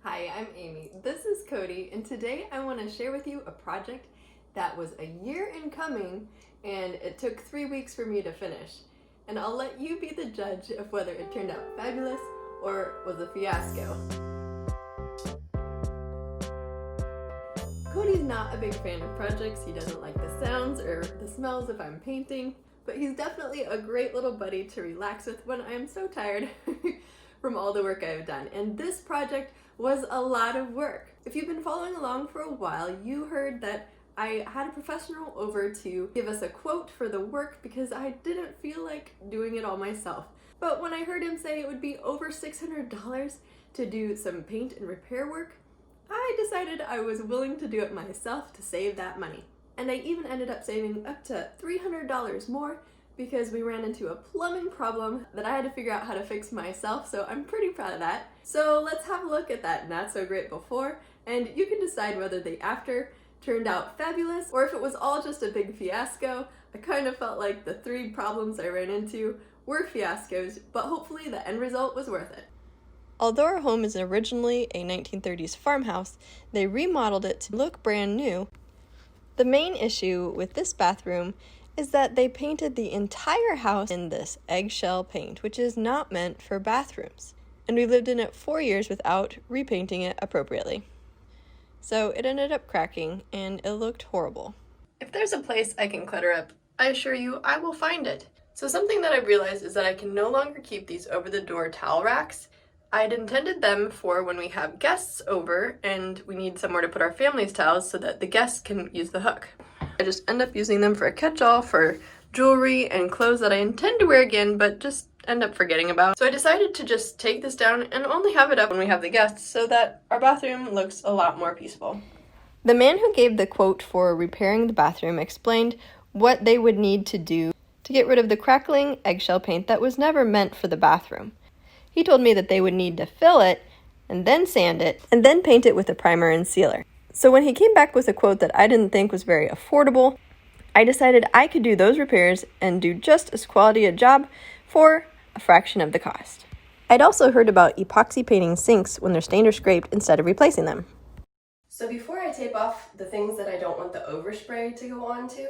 Hi, I'm Amy. This is Cody, and today I want to share with you a project that was a year in coming, and it took 3 weeks for me to finish. And I'll let you be the judge of whether it turned out fabulous or was a fiasco. Cody's not a big fan of projects. He doesn't like the sounds or the smells if I'm painting, but he's definitely a great little buddy to relax with when I'm so tired from all the work I've done. And this project was a lot of work. If you've been following along for a while, you heard that I had a professional over to give us a quote for the work because I didn't feel like doing it all myself. But when I heard him say it would be over $600 to do some paint and repair work, I decided I was willing to do it myself to save that money. And I even ended up saving up to $300 more because we ran into a plumbing problem that I had to figure out how to fix myself, so I'm pretty proud of that. So let's have a look at that not so great before, and you can decide whether the after turned out fabulous or if it was all just a big fiasco. I kind of felt like the 3 problems I ran into were fiascos, but hopefully the end result was worth it. Although our home is originally a 1930s farmhouse, they remodeled it to look brand new. The main issue with this bathroom is that they painted the entire house in this eggshell paint, which is not meant for bathrooms. And we lived in it 4 years without repainting it appropriately. So it ended up cracking, and it looked horrible. If there's a place I can clutter up, I assure you I will find it. So something that I realized is that I can no longer keep these over-the-door towel racks. I had intended them for when we have guests over and we need somewhere to put our family's towels so that the guests can use the hook. I just end up using them for a catch-all for jewelry and clothes that I intend to wear again but just end up forgetting about. So I decided to just take this down and only have it up when we have the guests so that our bathroom looks a lot more peaceful. The man who gave the quote for repairing the bathroom explained what they would need to do to get rid of the crackling eggshell paint that was never meant for the bathroom. He told me that they would need to fill it, and then sand it, and then paint it with a primer and sealer. So when he came back with a quote that I didn't think was very affordable, I decided I could do those repairs and do just as quality a job for a fraction of the cost. I'd also heard about epoxy painting sinks when they're stained or scraped instead of replacing them. So before I tape off the things that I don't want the overspray to go on to,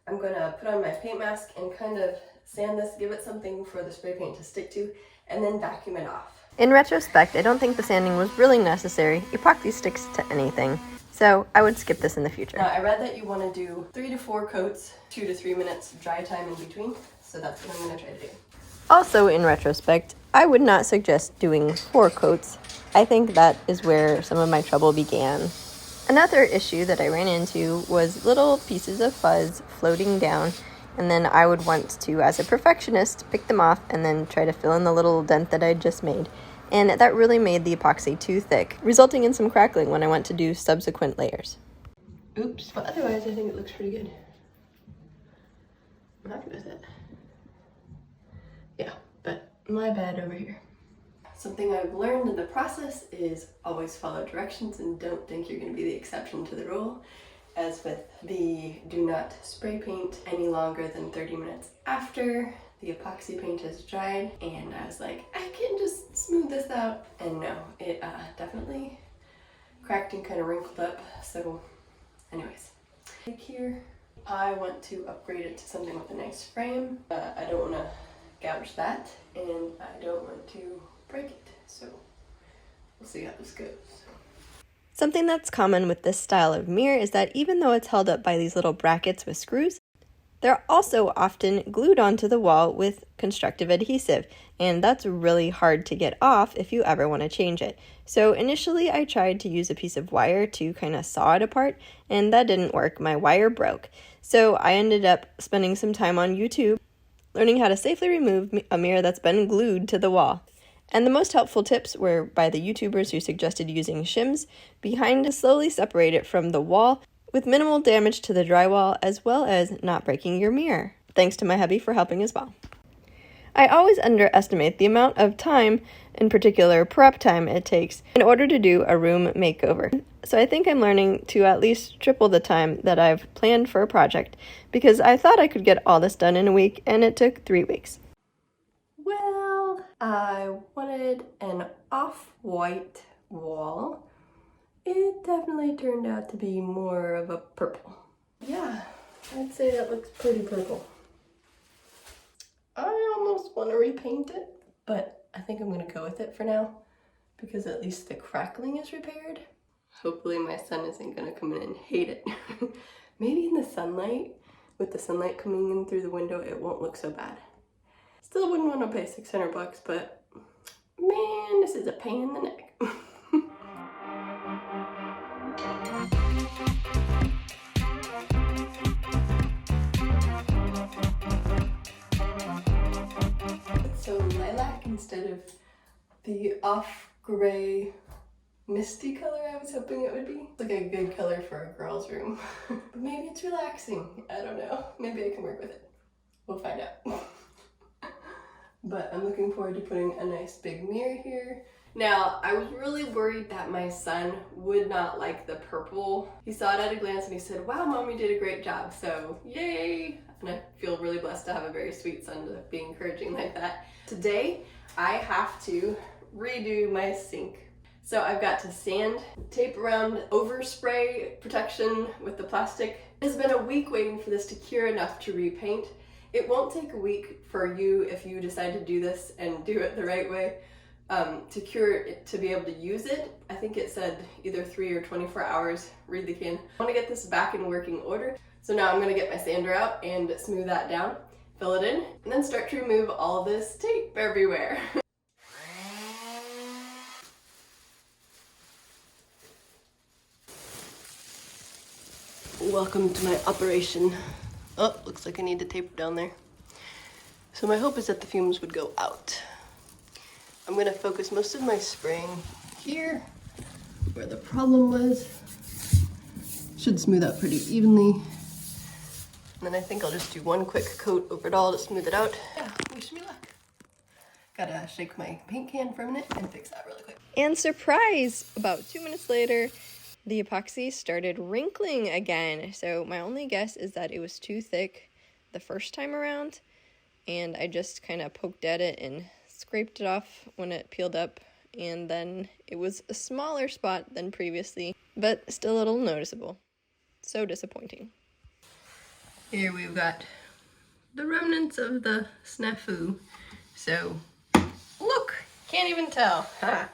I'm going to put on my paint mask and kind of sand this, give it something for the spray paint to stick to, and then vacuum it off. In retrospect, I don't think the sanding was really necessary. Epoxy sticks to anything, so I would skip this in the future. Now, I read that you want to do 3 to 4 coats, 2 to 3 minutes dry time in between, so that's what I'm going to try to do. Also, in retrospect, I would not suggest doing 4 coats. I think that is where some of my trouble began. Another issue that I ran into was little pieces of fuzz floating down, and then I would want to, as a perfectionist, pick them off and then try to fill in the little dent that I'd just made. And that really made the epoxy too thick, resulting in some crackling when I went to do subsequent layers. Oops, but otherwise I think it looks pretty good. I'm happy with it. Yeah, but my bad over here. Something I've learned in the process is always follow directions and don't think you're going to be the exception to the rule. As with the do not spray paint any longer than 30 minutes after the epoxy paint has dried, and I was like, I can just smooth this out, and no, it definitely cracked and kind of wrinkled up. So anyways, here I want to upgrade it to something with a nice frame. I don't want to gouge that, and I don't want to break it, so we'll see how this goes. Something that's common with this style of mirror is that even though it's held up by these little brackets with screws, they're also often glued onto the wall with constructive adhesive, and that's really hard to get off if you ever want to change it. So initially I tried to use a piece of wire to kind of saw it apart, and that didn't work. My wire broke. So I ended up spending some time on YouTube learning how to safely remove a mirror that's been glued to the wall. And the most helpful tips were by the YouTubers who suggested using shims behind to slowly separate it from the wall with minimal damage to the drywall, as well as not breaking your mirror. Thanks to my hubby for helping as well. I always underestimate the amount of time, in particular prep time, it takes in order to do a room makeover. So I think I'm learning to at least triple the time that I've planned for a project, because I thought I could get all this done in a week, and it took 3 weeks. Well, I wanted an off-white wall, it definitely turned out to be more of a purple. Yeah, I'd say that looks pretty purple. I almost want to repaint it, but I think I'm going to go with it for now because at least the crackling is repaired. Hopefully my son isn't going to come in and hate it. Maybe in the sunlight, with the sunlight coming in through the window, it won't look so bad. Still wouldn't want to pay 600 bucks, but man, this is a pain in the neck. So lilac instead of the off gray misty color I was hoping it would be. It's like a good color for a girl's room. But maybe it's relaxing. I don't know. Maybe I can work with it. We'll find out. But I'm looking forward to putting a nice big mirror here. Now, I was really worried that my son would not like the purple. He saw it at a glance and he said, "Wow, Mom, you did a great job." So, yay! And I feel really blessed to have a very sweet son to be encouraging like that. Today, I have to redo my sink. So I've got to sand, tape around overspray protection with the plastic. It's been a week waiting for this to cure enough to repaint. It won't take a week for you if you decide to do this and do it the right way to cure it, to be able to use it. I think it said either 3 or 24 hours, read the can. I want to get this back in working order. So now I'm going to get my sander out and smooth that down, fill it in, and then start to remove all of this tape everywhere. Welcome to my operation. Oh, looks like I need to tape down there. So my hope is that the fumes would go out. I'm going to focus most of my spraying here, where the problem was. Should smooth out pretty evenly. And then I think I'll just do one quick coat over it all to smooth it out. Yeah, wish me luck. Gotta shake my paint can for a minute and fix that really quick. And surprise! About 2 minutes later, the epoxy started wrinkling again. So my only guess is that it was too thick the first time around, and I just kind of poked at it and scraped it off when it peeled up, and then it was a smaller spot than previously, but still a little noticeable. So disappointing. Here we've got the remnants of the snafu. So, look! Can't even tell. Ha!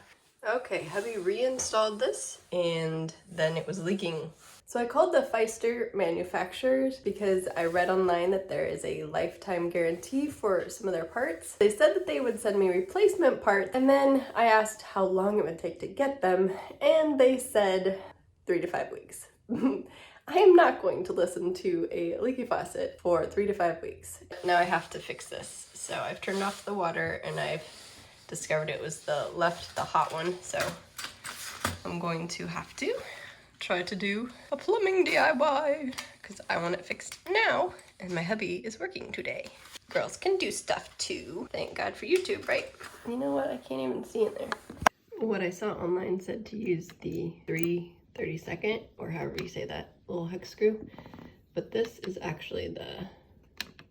Okay, hubby reinstalled this and then it was leaking. So I called the Pfister manufacturers because I read online that there is a lifetime guarantee for some of their parts. They said that they would send me replacement parts, and then I asked how long it would take to get them, and they said 3 to 5 weeks. I am not going to listen to a leaky faucet for 3 to 5 weeks. Now I have to fix this. So I've turned off the water and I've discovered it was the hot one, so I'm going to have to try to do a plumbing DIY because I want it fixed now, and my hubby is working today. Girls can do stuff too. Thank God for YouTube, right? You know what? I can't even see in there. What I saw online said to use the 3/32, or however you say that, little hex screw, but this is actually the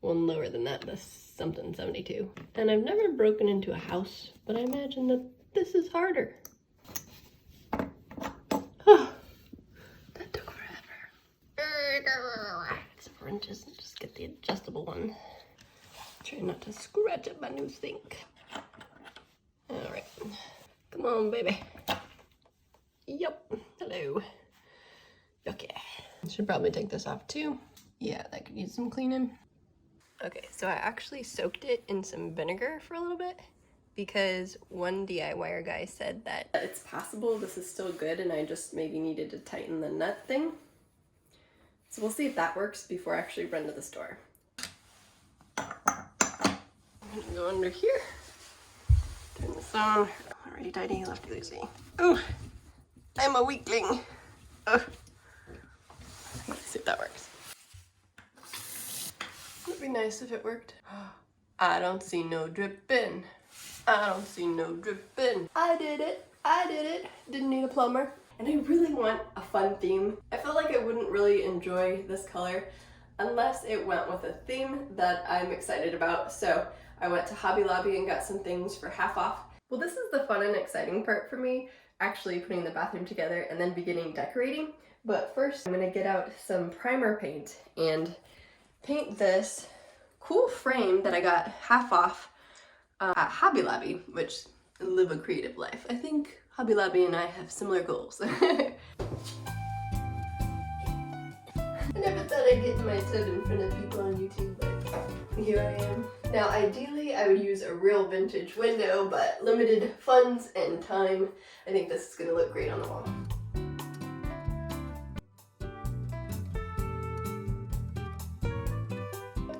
one lower than that, the something 72. And I've never broken into a house, but I imagine that this is harder. Oh, that took forever. Some wrenches, just get the adjustable one. Try not to scratch up my new sink. All right, come on, baby. Yep, hello. Okay, should probably take this off too. Yeah, that could use some cleaning. Okay, so I actually soaked it in some vinegar for a little bit because one DIYer guy said that it's possible this is still good and I just maybe needed to tighten the nut thing. So we'll see if that works before I actually run to the store. I'm gonna go under here, turn this on. Alrighty tighty, lefty loosey. Oh, I'm a weakling. Oh. Let's see if that works. It'd be nice if it worked. I don't see no dripping. I don't see no dripping. I did it. I did it. Didn't need a plumber. And I really want a fun theme. I felt like I wouldn't really enjoy this color unless it went with a theme that I'm excited about. So I went to Hobby Lobby and got some things for half off. Well, this is the fun and exciting part for me. actually putting the bathroom together and then beginning decorating. But first I'm gonna get out some primer paint and paint this cool frame that I got half off at Hobby Lobby, which live a creative life. I think Hobby Lobby and I have similar goals. I never thought I'd get my foot in front of people on YouTube, but here I am. Now ideally I would use a real vintage window, but limited funds and time, I think this is gonna look great on the wall.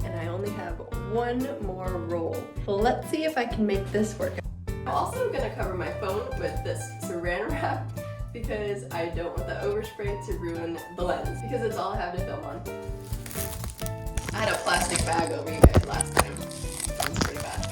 And I only have one more roll. Well, let's see if I can make this work. I'm also gonna cover my phone with this saran wrap because I don't want the overspray to ruin the lens, because it's all I have to film on. I had a plastic bag over you guys last time. That's pretty bad.